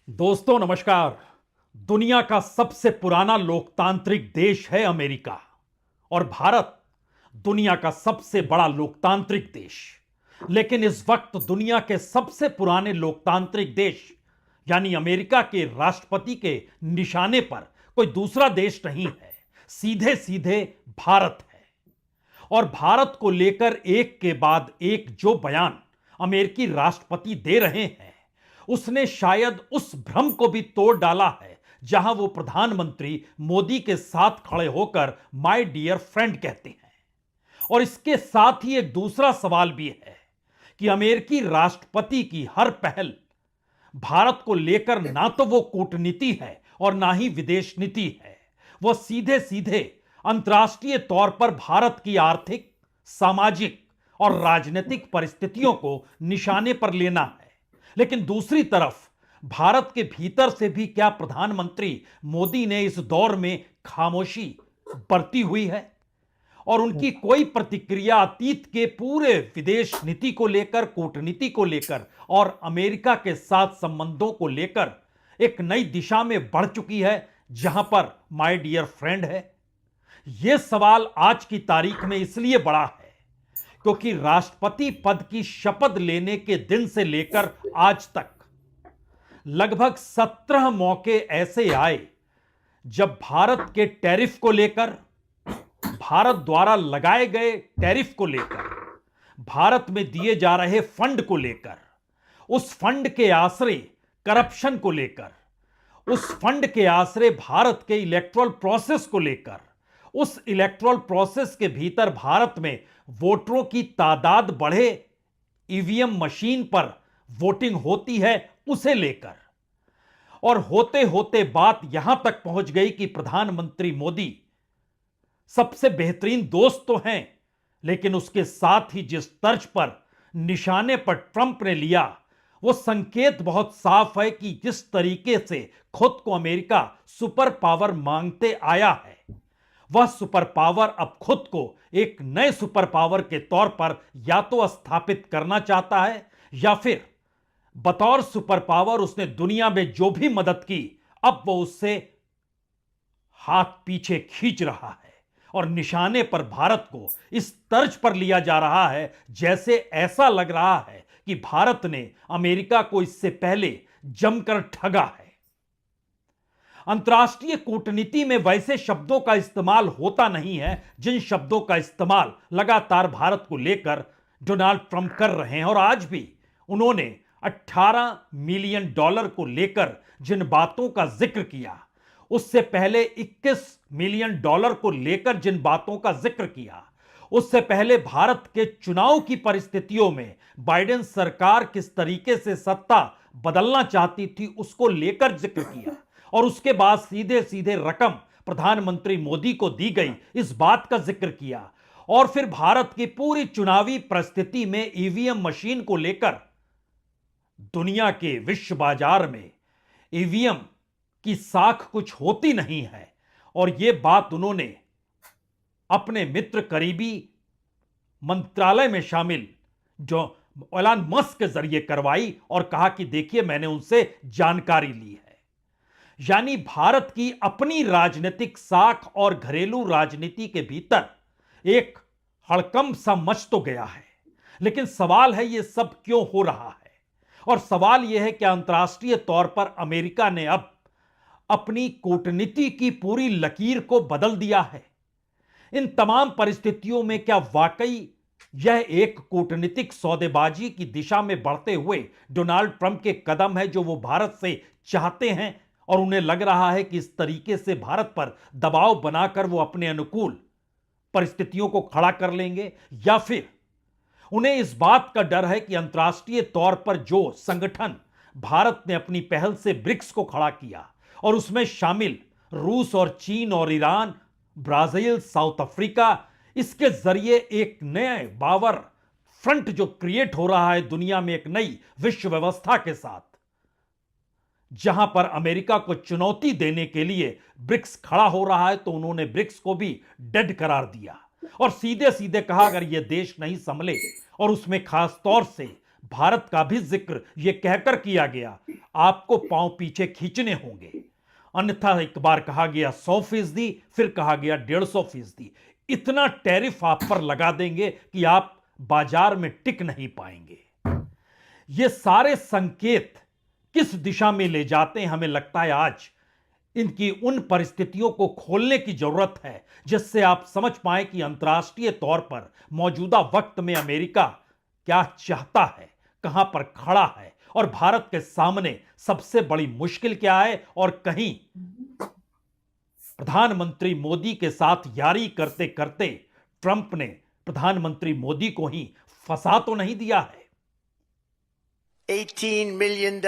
दोस्तों नमस्कार। दुनिया का सबसे पुराना लोकतांत्रिक देश है अमेरिका और भारत दुनिया का सबसे बड़ा लोकतांत्रिक देश। लेकिन इस वक्त दुनिया के सबसे पुराने लोकतांत्रिक देश यानी अमेरिका के राष्ट्रपति के निशाने पर कोई दूसरा देश नहीं है, सीधे सीधे भारत है। और भारत को लेकर एक के बाद एक जो बयान अमेरिकी राष्ट्रपति दे रहे हैं उसने शायद उस भ्रम को भी तोड़ डाला है जहां वो प्रधानमंत्री मोदी के साथ खड़े होकर माय डियर फ्रेंड कहते हैं। और इसके साथ ही एक दूसरा सवाल भी है कि अमेरिकी राष्ट्रपति की हर पहल भारत को लेकर ना तो वो कूटनीति है और ना ही विदेश नीति है, वो सीधे सीधे अंतर्राष्ट्रीय तौर पर भारत की आर्थिक, सामाजिक और राजनीतिक परिस्थितियों को निशाने पर लेना है। लेकिन दूसरी तरफ भारत के भीतर से भी क्या प्रधानमंत्री मोदी ने इस दौर में खामोशी बरती हुई है और उनकी कोई प्रतिक्रिया अतीत के पूरे विदेश नीति को लेकर, कूटनीति को लेकर और अमेरिका के साथ संबंधों को लेकर एक नई दिशा में बढ़ चुकी है जहां पर माय डियर फ्रेंड है? यह सवाल आज की तारीख में इसलिए बड़ा है क्योंकि राष्ट्रपति पद की शपथ लेने के दिन से लेकर आज तक लगभग 17 मौके ऐसे आए जब भारत के टैरिफ को लेकर, भारत द्वारा लगाए गए टैरिफ को लेकर, भारत में दिए जा रहे फंड को लेकर, उस फंड के आश्रय करप्शन को लेकर, उस फंड के आश्रय भारत के इलेक्टोरल प्रोसेस को लेकर, उस इलेक्टोरल प्रोसेस के भीतर भारत में वोटरों की तादाद बढ़े, ईवीएम मशीन पर वोटिंग होती है उसे लेकर। और होते होते बात यहां तक पहुंच गई कि प्रधानमंत्री मोदी सबसे बेहतरीन दोस्त तो हैं, लेकिन उसके साथ ही जिस तर्ज पर निशाने पर ट्रंप ने लिया वो संकेत बहुत साफ है कि जिस तरीके से खुद को अमेरिका सुपर पावर मांगते आया है वह सुपर पावर अब खुद को एक नए सुपर पावर के तौर पर या तो स्थापित करना चाहता है या फिर बतौर सुपर पावर उसने दुनिया में जो भी मदद की अब वो उससे हाथ पीछे खींच रहा है और निशाने पर भारत को इस तर्ज पर लिया जा रहा है जैसे ऐसा लग रहा है कि भारत ने अमेरिका को इससे पहले जमकर ठगा है। अंतर्राष्ट्रीय कूटनीति में वैसे शब्दों का इस्तेमाल होता नहीं है जिन शब्दों का इस्तेमाल लगातार भारत को लेकर डोनाल्ड ट्रंप कर रहे हैं। और आज भी उन्होंने 18 मिलियन डॉलर को लेकर जिन बातों का जिक्र किया, उससे पहले 21 मिलियन डॉलर को लेकर जिन बातों का जिक्र किया, उससे पहले भारत के चुनाव की परिस्थितियों में बाइडेन सरकार किस तरीके से सत्ता बदलना चाहती थी उसको लेकर जिक्र किया, और उसके बाद सीधे सीधे रकम प्रधानमंत्री मोदी को दी गई इस बात का जिक्र किया। और फिर भारत की पूरी चुनावी परिस्थिति में ईवीएम मशीन को लेकर दुनिया के विश्व बाजार में ईवीएम की साख कुछ होती नहीं है, और यह बात उन्होंने अपने मित्र करीबी मंत्रालय में शामिल जो एलन मस्क के जरिए करवाई और कहा कि देखिए मैंने उनसे जानकारी ली है। यानी भारत की अपनी राजनीतिक साख और घरेलू राजनीति के भीतर एक हड़कंप सा मच तो गया है। लेकिन सवाल है यह सब क्यों हो रहा है, और सवाल यह है कि अंतर्राष्ट्रीय तौर पर अमेरिका ने अब अपनी कूटनीति की पूरी लकीर को बदल दिया है। इन तमाम परिस्थितियों में क्या वाकई यह एक कूटनीतिक सौदेबाजी की दिशा में बढ़ते हुए डोनाल्ड ट्रंप के कदम है जो वो भारत से चाहते हैं, और उन्हें लग रहा है कि इस तरीके से भारत पर दबाव बनाकर वो अपने अनुकूल परिस्थितियों को खड़ा कर लेंगे, या फिर उन्हें इस बात का डर है कि अंतर्राष्ट्रीय तौर पर जो संगठन भारत ने अपनी पहल से ब्रिक्स को खड़ा किया और उसमें शामिल रूस और चीन और ईरान, ब्राजील, साउथ अफ्रीका, इसके जरिए एक नए पावर फ्रंट जो क्रिएट हो रहा है दुनिया में एक नई विश्व व्यवस्था के साथ, जहां पर अमेरिका को चुनौती देने के लिए ब्रिक्स खड़ा हो रहा है, तो उन्होंने ब्रिक्स को भी डेड करार दिया और सीधे सीधे कहा अगर यह देश नहीं संभले, और उसमें खास तौर से भारत का भी जिक्र यह कहकर किया गया आपको पांव पीछे खींचने होंगे। अन्यथा एक बार कहा गया 100%, फिर कहा गया 150%। इतना टैरिफ आप पर लगा देंगे कि आप बाजार में टिक नहीं पाएंगे। ये सारे संकेत किस दिशा में ले जाते हैं, हमें लगता है आज इनकी उन परिस्थितियों को खोलने की जरूरत है जिससे आप समझ पाए कि अंतर्राष्ट्रीय तौर पर मौजूदा वक्त में अमेरिका क्या चाहता है, कहां पर खड़ा है और भारत के सामने सबसे बड़ी मुश्किल क्या है। और कहीं प्रधानमंत्री मोदी के साथ यारी करते करते ट्रंप ने प्रधानमंत्री मोदी को ही फंसा तो नहीं दिया है। $18 million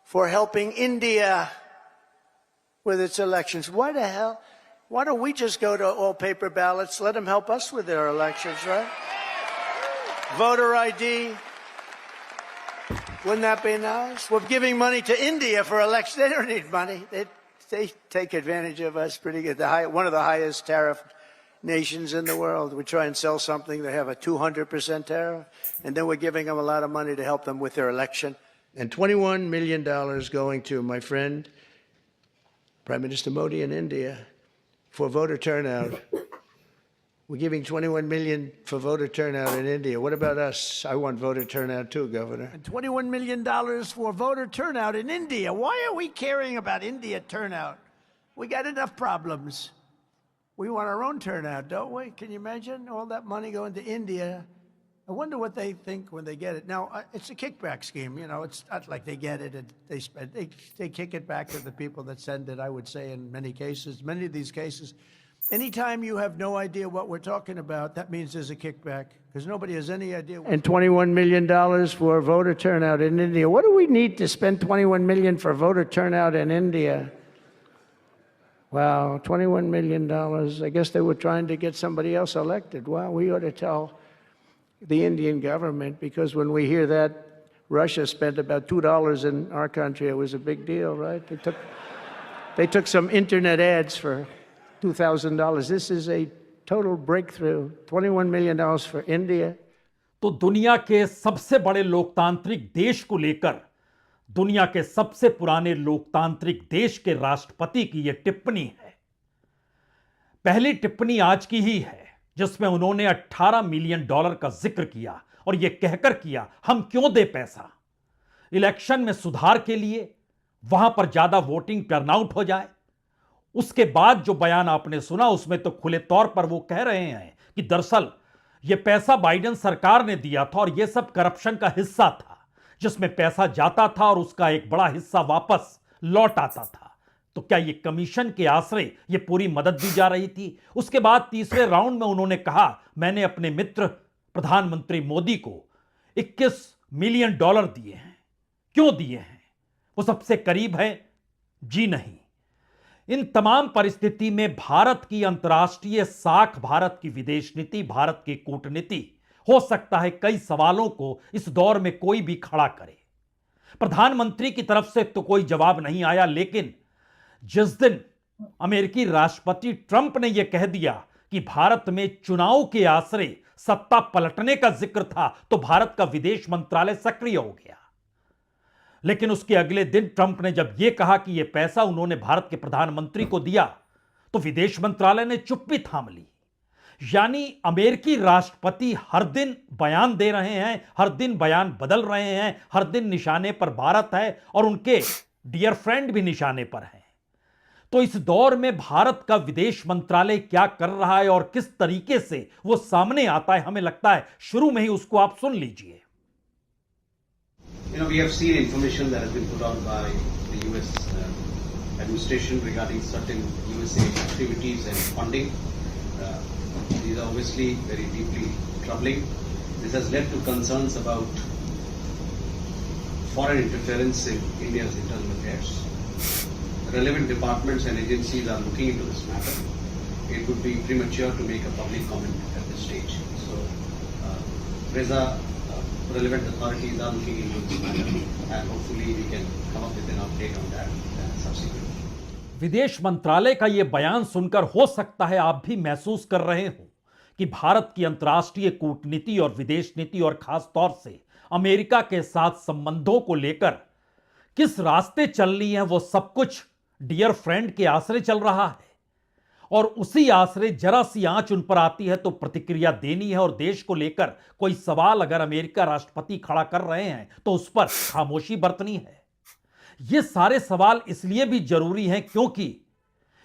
for helping India with its elections. Why the hell? Why don't we just go to all paper ballots? Let them help us with their elections, right? Voter ID. Wouldn't that be nice? We're giving money to India for elections. They don't need money. They take advantage of us pretty good. One of the highest tariff nations in the world. We try and sell something, they have a 200% tariff, and then we're giving them a lot of money to help them with their election. And $21 million going to my friend, Prime Minister Modi in India, for voter turnout. We're giving $21 million for voter turnout in India. What about us? I want voter turnout too, Governor. And $21 million for voter turnout in India. Why are we caring about India turnout? We got enough problems. We want our own turnout, don't we? Can you imagine all that money going to India? I wonder what they think when they get it. Now, it's a kickback scheme. You know, it's not like they get it and they spend. They kick it back to the people that send it, I would say, in many cases. Many of these cases, anytime you have no idea what we're talking about, that means there's a kickback because nobody has any idea. And $21 million for voter turnout in India. What do we need to spend $21 million for voter turnout in India? Wow, $21 million. I guess they were trying to get somebody else elected. Wow, we ought to tell the Indian government, because when we hear that Russia spent about $2 in our country, it was a big deal, right? They took some internet ads for $2,000. This is a total breakthrough. $21 million for India. तो दुनिया के सबसे बड़े लोकतांत्रिक देश को लेकर दुनिया के सबसे पुराने लोकतांत्रिक देश के राष्ट्रपति की यह टिप्पणी है। पहली टिप्पणी आज की ही है जिसमें उन्होंने $18 मिलियन का जिक्र किया और यह कहकर किया, हम क्यों दे पैसा, इलेक्शन में सुधार के लिए, वहां पर ज्यादा वोटिंग टर्नआउट हो जाए। उसके बाद जो बयान आपने सुना उसमें तो खुले तौर पर वो कह रहे हैं कि दरअसल यह पैसा बाइडेन सरकार ने दिया था और यह सब करप्शन का हिस्सा था जिसमें पैसा जाता था और उसका एक बड़ा हिस्सा वापस लौट आता था। तो क्या यह कमीशन के आश्रय यह पूरी मदद दी जा रही थी? उसके बाद तीसरे राउंड में उन्होंने कहा, मैंने अपने मित्र प्रधानमंत्री मोदी को $21 मिलियन दिए हैं। क्यों दिए हैं? वो सबसे करीब है? जी नहीं। इन तमाम परिस्थिति में भारत की अंतर्राष्ट्रीय साख, भारत की विदेश नीति, भारत की कूटनीति, हो सकता है कई सवालों को इस दौर में कोई भी खड़ा करे। प्रधानमंत्री की तरफ से तो कोई जवाब नहीं आया, लेकिन जिस दिन अमेरिकी राष्ट्रपति ट्रंप ने यह कह दिया कि भारत में चुनाव के आश्रय सत्ता पलटने का जिक्र था, तो भारत का विदेश मंत्रालय सक्रिय हो गया। लेकिन उसके अगले दिन ट्रंप ने जब यह कहा कि यह पैसा उन्होंने भारत के प्रधानमंत्री को दिया, तो विदेश मंत्रालय ने चुप्पी थाम ली। यानी अमेरिकी राष्ट्रपति हर दिन बयान दे रहे हैं, हर दिन बयान बदल रहे हैं, हर दिन निशाने पर भारत है और उनके डियर फ्रेंड भी निशाने पर हैं। तो इस दौर में भारत का विदेश मंत्रालय क्या कर रहा है और किस तरीके से वो सामने आता है, हमें लगता है शुरू में ही उसको आप सुन लीजिए। You know, we have seen information that has been put out by the US administration regarding certain USA activities and funding. These are obviously very deeply troubling. This has led to concerns about foreign interference in India's internal affairs. Relevant departments and agencies are looking into this matter. It would be premature to make a public comment at this stage. So, relevant authorities are looking into this matter, and hopefully we can come up with an update on that subsequently. विदेश मंत्रालय का यह बयान सुनकर हो सकता है आप भी महसूस कर रहे हो कि भारत की अंतर्राष्ट्रीय कूटनीति और विदेश नीति और खास तौर से अमेरिका के साथ संबंधों को लेकर किस रास्ते चलनी है वो सब कुछ डियर फ्रेंड के आसरे चल रहा है, और उसी आसरे जरा सी आंच उन पर आती है तो प्रतिक्रिया देनी है। और देश को लेकर कोई सवाल अगर अमेरिका राष्ट्रपति खड़ा कर रहे हैं तो उस पर खामोशी बरतनी है। ये सारे सवाल इसलिए भी जरूरी हैं क्योंकि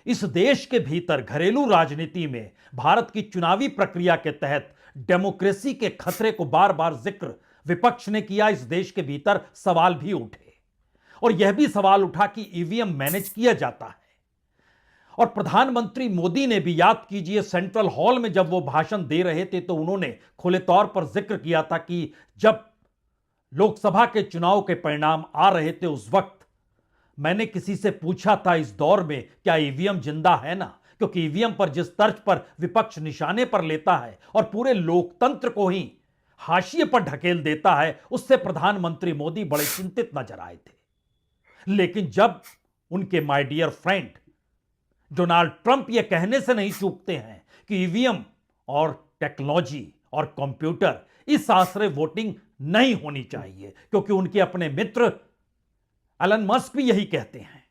इस देश के भीतर घरेलू राजनीति में भारत की चुनावी प्रक्रिया के तहत डेमोक्रेसी के खतरे को बार बार जिक्र विपक्ष ने किया। इस देश के भीतर सवाल भी उठे, और यह भी सवाल उठा कि ईवीएम मैनेज किया जाता है। और प्रधानमंत्री मोदी ने भी, याद कीजिए, सेंट्रल हॉल में जब वो भाषण दे रहे थे तो उन्होंने खुले तौर पर जिक्र किया था कि जब लोकसभा के चुनाव के परिणाम आ रहे थे उस वक्त मैंने किसी से पूछा था इस दौर में क्या ईवीएम जिंदा है ना, क्योंकि ईवीएम पर जिस तर्ज पर विपक्ष निशाने पर लेता है और पूरे लोकतंत्र को ही हाशिए पर ढकेल देता है, उससे प्रधानमंत्री मोदी बड़े चिंतित नजर आए थे। लेकिन जब उनके my dear friend Donald Trump यह कहने से नहीं चूकते हैं कि ईवीएम और टेक्नोलॉजी और कंप्यूटर इस आसरे वोटिंग नहीं होनी चाहिए, क्योंकि उनके अपने मित्र एलन मस्क भी यही कहते हैं,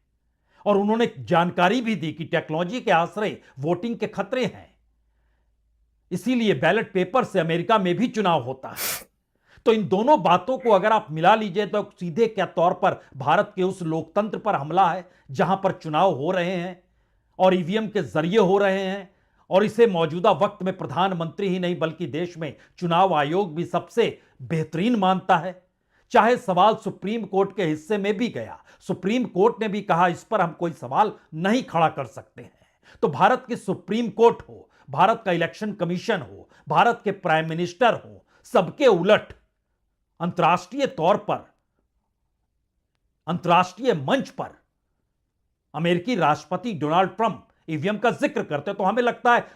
और उन्होंने जानकारी भी दी कि टेक्नोलॉजी के आसरे वोटिंग के खतरे हैं, इसीलिए बैलेट पेपर से अमेरिका में भी चुनाव होता है। तो इन दोनों बातों को अगर आप मिला लीजिए तो सीधे क्या तौर पर भारत के उस लोकतंत्र पर हमला है जहां पर चुनाव हो रहे हैं और ईवीएम के जरिए हो रहे हैं, और इसे मौजूदा वक्त में प्रधानमंत्री ही नहीं बल्कि देश में चुनाव आयोग भी सबसे बेहतरीन मानता है। चाहे सवाल सुप्रीम कोर्ट के हिस्से में भी गया, सुप्रीम कोर्ट ने भी कहा इस पर हम कोई सवाल नहीं खड़ा कर सकते हैं। तो भारत की सुप्रीम कोर्ट हो, भारत का इलेक्शन कमीशन हो, भारत के प्राइम मिनिस्टर हो, सबके उलट अंतर्राष्ट्रीय तौर पर, अंतर्राष्ट्रीय मंच पर अमेरिकी राष्ट्रपति डोनाल्ड ट्रंप ईवीएम का जिक्र करते तो हमें लगता है